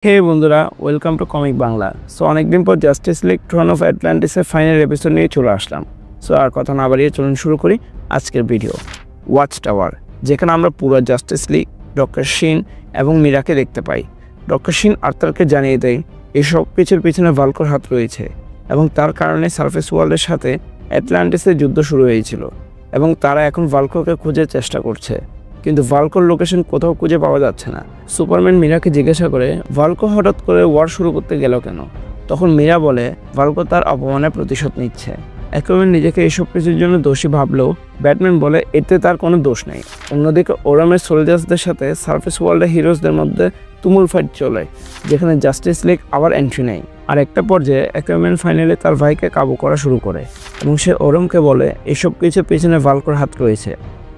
হে বন্ধুরা, welcome to comic Bangla. So অনেকদিন পর জাস্টিস লিগ থ্রোন অফ অ্যাটলান্টিসের ফাইনাল এপিসোড নিয়ে চলে আসলাম। সো আর কথা না বাড়িয়ে চলুন শুরু করি আজকের ভিডিও। ওয়াচ টাওয়ার, যেখানে আমরা পুরো জাস্টিস লিগ, ডক্টর শিন এবং মীরাকে দেখতে পাই। ডক্টর শিন আর্থারকে জানিয়ে দেয় এসব কিছুর পিছনে ভালকোর হাত রয়েছে এবং তার কারণে সারফেস ওয়ার্ল্ডের সাথে অ্যাটলান্টিসের যুদ্ধ শুরু হয়েছিল এবং তারা এখন ভালকোকে খোঁজার চেষ্টা করছে, কিন্তু ভালকোর লোকেশন কোথাও খুঁজে পাওয়া যাচ্ছে না। সুপারম্যান মীরাকে জিজ্ঞাসা করে ভালকো হঠাৎ করে ওয়ার শুরু করতে গেল কেন। তখন মীরা বলে ভালকো তার অপমানের প্রতিশোধ নিচ্ছে। অ্যাকুয়াম্যান নিজেকে এইসব কিছুর জন্য দোষী ভাবলেও ব্যাটম্যান বলে এতে তার কোনো দোষ নেই। অন্যদিকে ওরামের সোলজার্সদের সাথে সারফেস ওয়ার্ল্ডের হিরোজদের মধ্যে তুমুল ফাইট চলে, যেখানে জাস্টিস লিগ আবার এন্ট্রি নেয়। আর একটা পর্যায়ে অ্যাকুয়াম্যান ফাইনালে তার ভাইকে কাবু করা শুরু করে এবং সে ওরমকে বলে এসব কিছুর পেছনে ভালকোর হাত রয়েছে।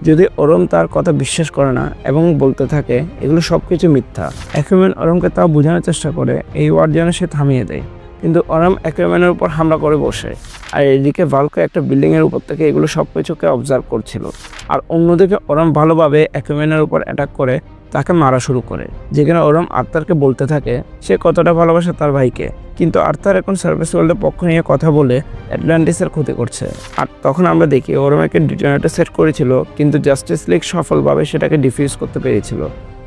যদি ওরম তার কথা বিশ্বাস করে না এবং বলতে থাকে এগুলো সব কিছু মিথ্যা, অ্যাকুয়াম্যান ওরমকে তাও বোঝানোর চেষ্টা করে এই ওয়ার যেন সে থামিয়ে দেয়, কিন্তু ওরম অ্যাকুয়াম্যানের উপর হামলা করে বসে। আর এদিকে ভালকো একটা বিল্ডিংয়ের উপর থেকে এগুলো সব কিছুকে অবজার্ভ করছিল। আর অন্যদিকে ওরম ভালোভাবে অ্যাকুয়াম্যানের উপর অ্যাটাক করে তাকে মারা শুরু করে, যেখানে ওরম আর্থারকে বলতে থাকে সে কতটা ভালোবাসে তার ভাইকে, কিন্তু আর্থার এখন সার্ভিস ওয়ার্ল্ডের পক্ষ নিয়ে কথা বলে অ্যাটলান্টিসের ক্ষতি করছে। আর তখন আমরা দেখি ওরম একটা ডিটোনেটর সেট করেছিল, কিন্তু জাস্টিস লিগ সফলভাবে সেটাকে ডিফিউজ করতে পেরেছিল,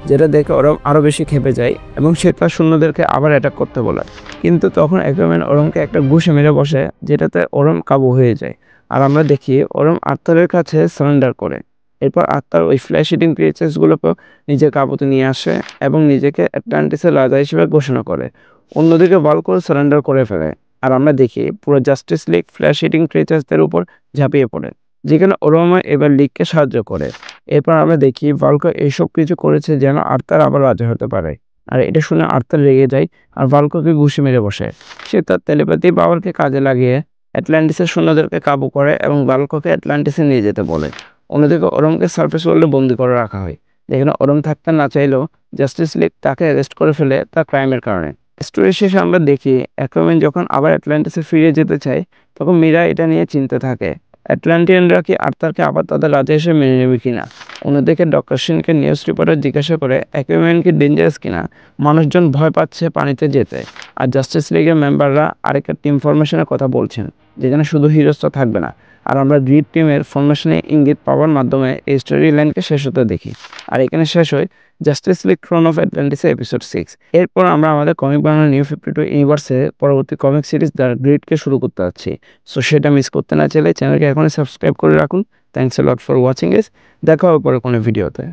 যেটা দেখে ওরম আরও বেশি খেপে যায় এবং সে তার সৈন্যদেরকে আবার অ্যাটাক করতে বলে। কিন্তু তখন অ্যাকুয়াম্যান ওরমকে একটা ঘুষে মেরে বসে, যেটাতে ওরম কাবু হয়ে যায়। আর আমরা দেখি ওরম আর্থারের কাছে সারেন্ডার করে। এরপর আর্থার ওই ফ্ল্যাশ হিটিং ক্রিয়েচার্সগুলোকেও নিজের কাবুতে নিয়ে আসে এবং নিজেকে অ্যাটলান্টিসের রাজা হিসেবে ঘোষণা করে। অন্যদিকে ভালকো সারেন্ডার করে ফেলে। আর আমরা দেখি পুরো জাস্টিস লিগ ফ্ল্যাশ হিটিং ক্রিয়েচার্সদের উপর ঝাঁপিয়ে পড়ে, যেখানে ওরমা এবার লিগকে সাহায্য করে। এরপর আমরা দেখি ভালকো এইসব কিছু করেছে যেন আর্থার আবার রাজা হতে পারে। আর এটা শুনে আর্থার রেগে যায় আর ভালকোকে ঘুষি মেরে বসে। সে তার টেলিপ্যাথি পাওয়ারকে কাজে লাগিয়ে অ্যাটলান্টিসের সৈন্যদেরকে কাবু করে এবং ভালকোকে অ্যাটলান্টিসে নিয়ে যেতে বলে। অন্যদিকে ওরমকে সারফেস ওয়ার্ল্ডে বন্দি করে রাখা হয়, যেখানে ওরম থাকতে না চাইলেও জাস্টিস লিগ তাকে অ্যারেস্ট করে ফেলে তার ক্রাইমের কারণে। স্টোরি শেষে আমরা দেখি অ্যাকুয়াম্যান যখন আবার অ্যাটলান্টিসে ফিরে যেতে চায়, তখন মীরা এটা নিয়ে চিন্তা থাকে অ্যাটলান্টিয়ানরা কি আর্থারকে আবার তাদের রাজা হিসেবে মেনে নেবে কিনা। অন্যদিকে ডক্টর শিনকে নিউজ রিপোর্টার জিজ্ঞাসা করে অ্যাকুয়াম্যান কি ডেঞ্জারাস কিনা, মানুষজন ভয় পাচ্ছে পানিতে যেতে। আর জাস্টিস লিগের মেম্বাররা আরেকটা টিম ফরমেশনের কথা বলছেন, যেখানে শুধু হিরোজটা থাকবে না। আর আমরা গ্রিড টিমের ফরমেশনে ইঙ্গিত পাওয়ার মাধ্যমে এই স্টোরি লাইনকে শেষ হতে দেখি। আর এখানে শেষ হয় জাস্টিস লিগ থ্রোন অফ অ্যাটলান্টিসের এপিসোড 6। এরপর আমরা আমাদের কমিক বাংলা নিউ 52 ইউনিভার্সে পরবর্তী কমিক সিরিজ দ্য গ্রিডকে শুরু করতে যাচ্ছি। সো সেটা মিস করতে না চাইলে চ্যানেলকে এখনই সাবস্ক্রাইব করে রাখুন। Thanks a lot for watching ইস। দেখা হবে পরে কোনো ভিডিওতে।